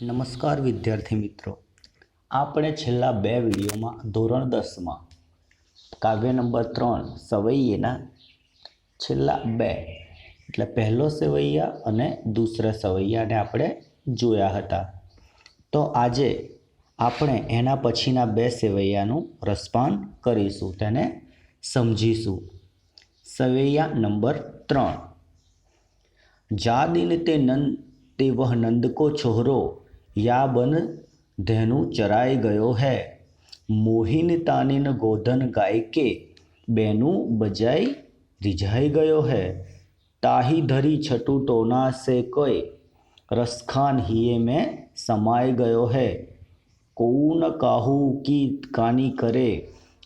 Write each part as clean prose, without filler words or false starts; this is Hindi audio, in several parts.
નમસ્કાર વિદ્યાર્થી મિત્રો, આપણે છેલ્લા બે વિડીયોમાં ધોરણ 10માં કાવ્ય નંબર 3 સવૈયેના છેલ્લા બે એટલે પહેલો સવૈયા અને દૂસરા સવૈયાને આપણે જોયા હતા. તો આજે આપણે એના પછીના બે સવૈયાનું રસપાન કરીશું, તેને સમજીશું. સવૈયા નંબર 3. જા દિન તે वह नंद को छोरो या बन धेनु चराई गयो है, मोहिन तानिन गोधन गाय के बेनु बजाई रिझाई गयो है, ताही धरी छटू टोना से कोई रसखान हिये में समाय गयो है, कोऊ न काहू की कानी करे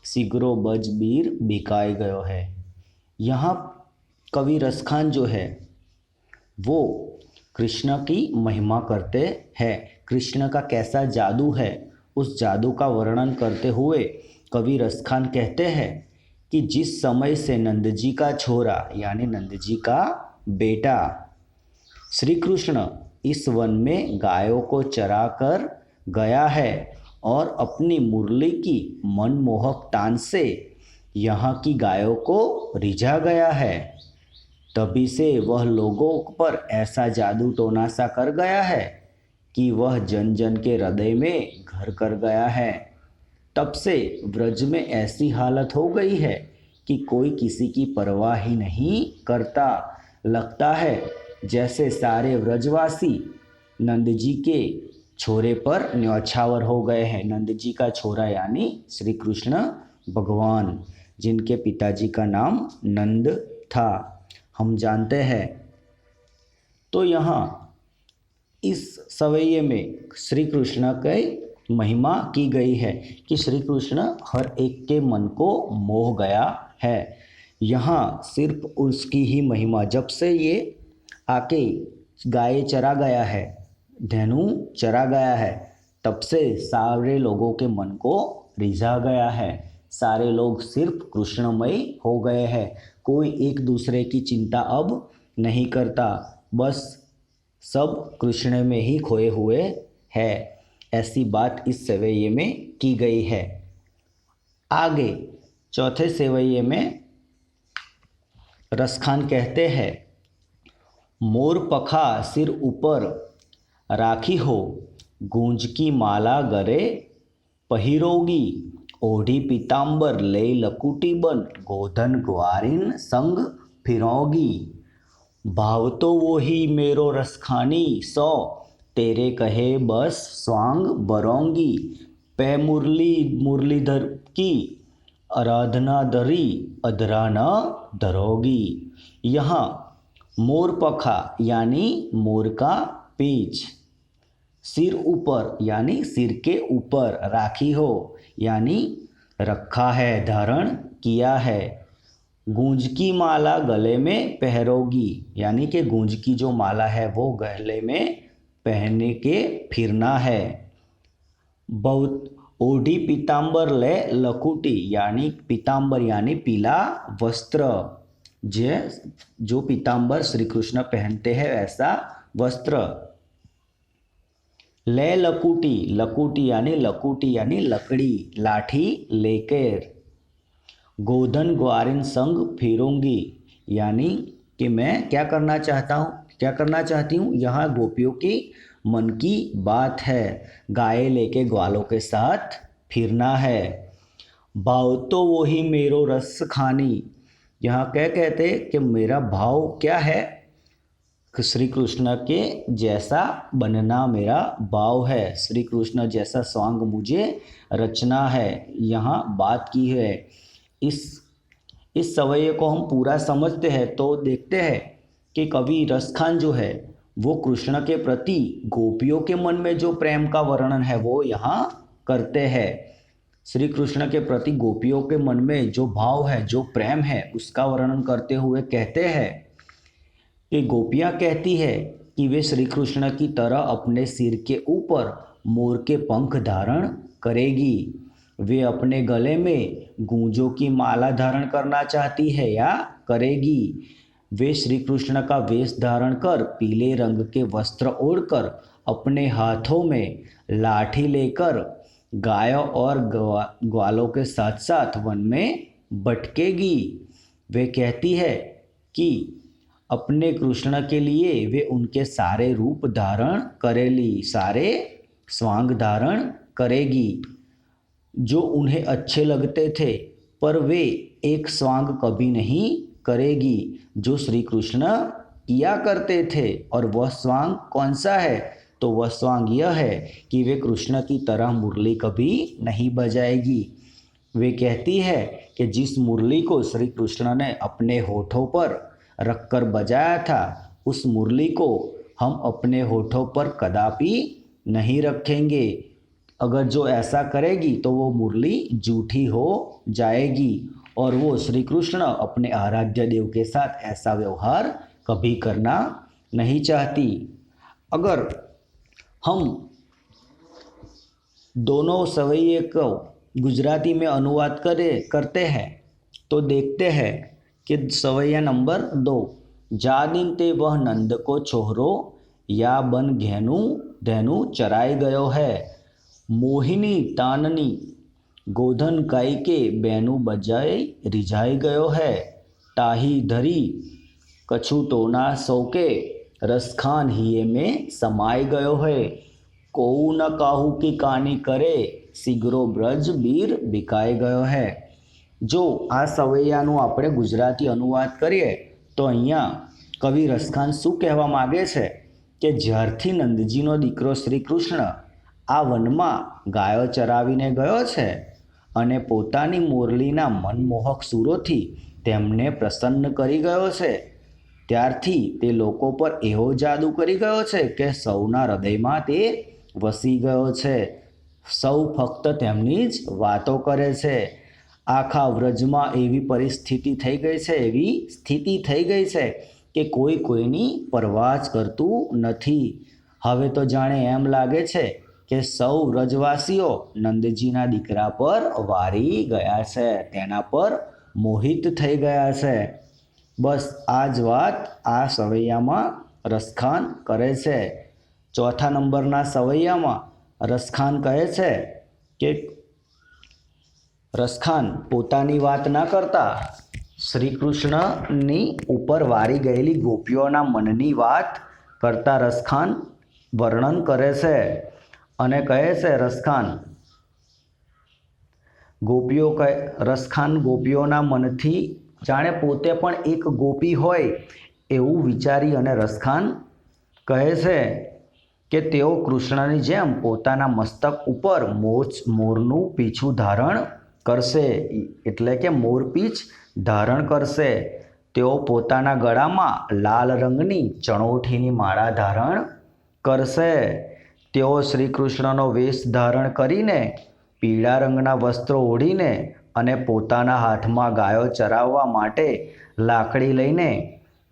सिगरो बज बीर बिकाई गयो है. यहाँ कवि रसखान जो है वो कृष्ण की महिमा करते हैं. कृष्ण का कैसा जादू है उस जादू का वर्णन करते हुए कवि रसखान कहते हैं कि जिस समय से नंद जी का छोरा यानी नंद जी का बेटा श्री कृष्ण इस वन में गायों को चरा कर गया है और अपनी मुरली की मनमोहक तान से यहाँ की गायों को रिझा गया है, तभी से वह लोगों पर ऐसा जादू टोना सा कर गया है कि वह जन जन के हृदय में घर कर गया है. तब से व्रज में ऐसी हालत हो गई है कि कोई किसी की परवाह ही नहीं करता. लगता है जैसे सारे व्रजवासी नंद जी के छोरे पर न्यौछावर हो गए हैं. नंद जी का छोरा यानी श्री कृष्ण भगवान, जिनके पिताजी का नाम नंद था, हम जानते हैं. तो यहाँ इस सवैये में श्री कृष्ण की महिमा की गई है कि श्री कृष्ण हर एक के मन को मोह गया है. यहाँ सिर्फ उसकी ही महिमा, जब से ये आके गाय चरा गया है, धेनु चरा गया है, तब से सारे लोगों के मन को रिझा गया है. सारे लोग सिर्फ कृष्णमय हो गए हैं. कोई एक दूसरे की चिंता अब नहीं करता, बस सब कृष्ण में ही खोए हुए हैं. ऐसी बात इस सवैये में की गई है. आगे चौथे सवैये में रसखान कहते हैं, मोर पखा सिर ऊपर राखी हो, गूंज की माला गरे पहिरोगी, ओढ़ी पीताम्बर ले लकुटी बन, गोधन ग्वारिन संग फिरोगी, भाव तो वो ही मेरो रसखानी सौ, तेरे कहे बस स्वांग बरोंगी, पै मुरली मुरलीधर की आराधना धरी, अधरा न धरोगी. यहाँ मोर पखा यानी मोर का पीछ, सिर ऊपर यानी सिर के ऊपर, राखी हो यानी रखा है, धारण किया है, गूंज की माला गले में पहरोगी यानी कि गूंज की जो माला है वो गले में पहनने के फिरना है. बहुत ओढ़ी पीताम्बर ले लकुटी यानी पीताम्बर यानी पीला वस्त्र, जो पीताम्बर श्री कृष्ण पहनते हैं वैसा वस्त्र. ले लकुटी, लकुटी यानी लकड़ी लाठी लेकर, गोधन ग्वारिन संग फिरूंगी यानी कि मैं क्या करना चाहती हूँ. यहाँ गोपियों की मन की बात है, गाय लेके ग्वालों के साथ फिरना है. भाव तो वही मेरो रस खानी, यहाँ क्या कहते कि मेरा भाव क्या है, श्री कृष्ण के जैसा बनना मेरा भाव है, श्री कृष्ण जैसा स्वांग मुझे रचना है. यहाँ बात की है. इस सवैये को हम पूरा समझते हैं तो देखते हैं कि कवि रसखान जो है वो कृष्ण के प्रति गोपियों के मन में जो प्रेम का वर्णन है वो यहाँ करते हैं. श्री कृष्ण के प्रति गोपियों के मन में जो भाव है, जो प्रेम है, उसका वर्णन करते हुए कहते हैं कि गोपियाँ कहती है कि वे श्री कृष्ण की तरह अपने सिर के ऊपर मोर के पंख धारण करेगी. वे अपने गले में गूंजों की माला धारण करना चाहती है या करेगी. वे श्री कृष्ण का वेश धारण कर पीले रंग के वस्त्र ओढ़कर अपने हाथों में लाठी लेकर गायों और ग्वालों के साथ साथ वन में भटकेगी। वे कहती है कि अपने कृष्ण के लिए वे उनके सारे रूप धारण करेगी, सारे स्वांग धारण करेगी जो उन्हें अच्छे लगते थे, पर वे एक स्वांग कभी नहीं करेगी जो श्री कृष्ण किया करते थे। और वह स्वांग कौन सा है? तो वह स्वांग यह है कि वे कृष्ण की तरह मुरली कभी नहीं बजाएगी। वे कहती है कि जिस मुरली को श्री कृष्ण ने अपने होठों पर रखकर बजाया था, उस मुरली को हम अपने होठों पर कदापि नहीं रखेंगे। अगर जो ऐसा करेगी तो वो मुरली झूठी हो जाएगी और वो श्री कृष्ण अपने आराध्य देव के साथ ऐसा व्यवहार कभी करना नहीं चाहती। अगर हम दोनों सवैये को गुजराती में अनुवाद करते हैं तो देखते हैं कि सवैया नंबर 2, जादीन ते वह नंद को छोहरो या बन धेनु चराई गयो है, मोहिनी ताननी गोधन गाय के बेनु बजाए रिझाई गयो है, टाही धरी कछु टोना सौके रसखान हिये में समाई गयो है, कोऊ न काहू की कानी करे सीगरो ब्रज बीर बिकाई गयो है। जो आ सवैयाનું આપણે ગુજરાતી અનુવાદ કરીએ તો અહીંયા કવિ રસખાન શું કહેવા માગે છે કે જ્યારથી નંદજીનો દીકરો શ્રી કૃષ્ણ આ વનમાં ગાયો ચરાવીને ગયો છે અને પોતાની મોરલીના મનમોહક સુરોથી તેમને પ્રસન્ન કરી ગયો છે, ત્યારથી તે લોકો પર એવો જાદુ કરી ગયો છે કે સૌના હૃદયમાં તે વસી ગયો છે। સૌ ફક્ત તેમની જ વાતો કરે છે। આખા વ્રજમાં એવી પરિસ્થિતિ થઈ ગઈ છે, એવી સ્થિતિ થઈ ગઈ છે કે કોઈ કોઈની પરવા જ કરતું નથી। હવે તો જાણે એમ લાગે છે કે સૌ વ્રજવાસીઓ નંદજીના દીકરા પર વારી ગયા છે, તેના પર મોહિત થઈ ગયા છે। બસ આ જ વાત આ સવૈયામાં રસખાન કરે છે। ચોથા નંબરના સવૈયામાં રસખાન કહે છે કે રસખાન પોતાની વાત ના કરતા શ્રી કૃષ્ણની ઉપર વારી ગયેલી ગોપીઓના મનની વાત કરતા રસખાન વર્ણન કરે છે અને કહે છે રસખાન ગોપીઓના મનથી જાણે પોતે પણ એક ગોપી હોય એવું વિચારી અને રસખાન કહે છે કે તેઓ કૃષ્ણની જેમ પોતાના મસ્તક ઉપર મોરનું પીછું ધારણ કરશે, એટલે કે મોરપીંછ ધારણ કરશે। તેઓ પોતાના ગળામાં લાલ રંગની ચણોઠીની માળા ધારણ કરશે। તેઓ શ્રી કૃષ્ણનો વેશ ધારણ કરીને પીળા રંગના વસ્ત્રો ઓઢીને અને પોતાના હાથમાં ગાયો ચરાવવા માટે લાકડી લઈને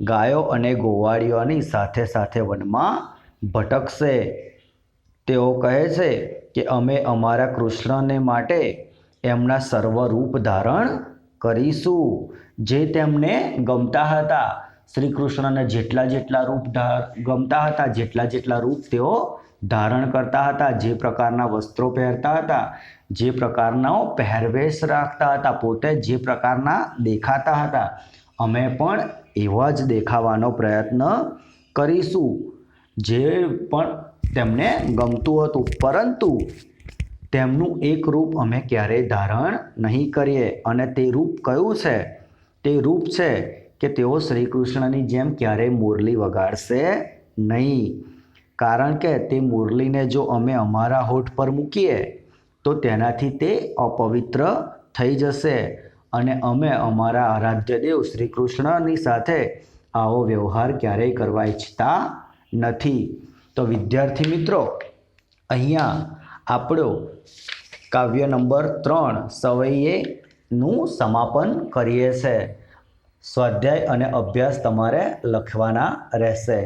ગાયો અને ગોવાળીઓની સાથે સાથે વનમાં ભટકશે। તેઓ કહે છે કે અમે અમારા કૃષ્ણને માટે એમના સર્વ રૂપ ધારણ કરીશું, જે તેમને ગમતા હતા। શ્રી કૃષ્ણને જેટલા રૂપ ગમતા હતા, જેટલા રૂપ તેઓ ધારણ કરતા હતા, જે પ્રકારના વસ્ત્રો પહેરતા હતા, જે પ્રકારનો પહેરવેશ રાખતા હતા, પોતે જે પ્રકારના દેખાતા હતા, અમે પણ એવા જ દેખાવાનો પ્રયત્ન કરીશું જે પણ તેમને ગમતું હતું, પરંતુ તેમનું એક રૂપ અમે ક્યારેય ધારણ નહીં કરીએ। અને તે રૂપ કયું છે? તે રૂપ છે કે તેઓ શ્રી કૃષ્ણની જેમ ક્યારેય મુરલી વગાડશે નહીં, કારણ કે તે મુરલીને જો અમે અમારા હોઠ પર મૂકીએ તો તેનાથી તે અપવિત્ર થઈ જશે અને અમે અમારા આરાધ્ય દેવ શ્રી કૃષ્ણની સાથે આવો વ્યવહાર ક્યારેય કરવા ઈચ્છતા નથી। તો વિદ્યાર્થી મિત્રો, અહીંયા આપણો કાવ્ય નંબર 3 સવૈયેનું સમાપન કરીએ છીએ। સ્વાધ્યાય અને અભ્યાસ તમારે લખવાના રહેશે।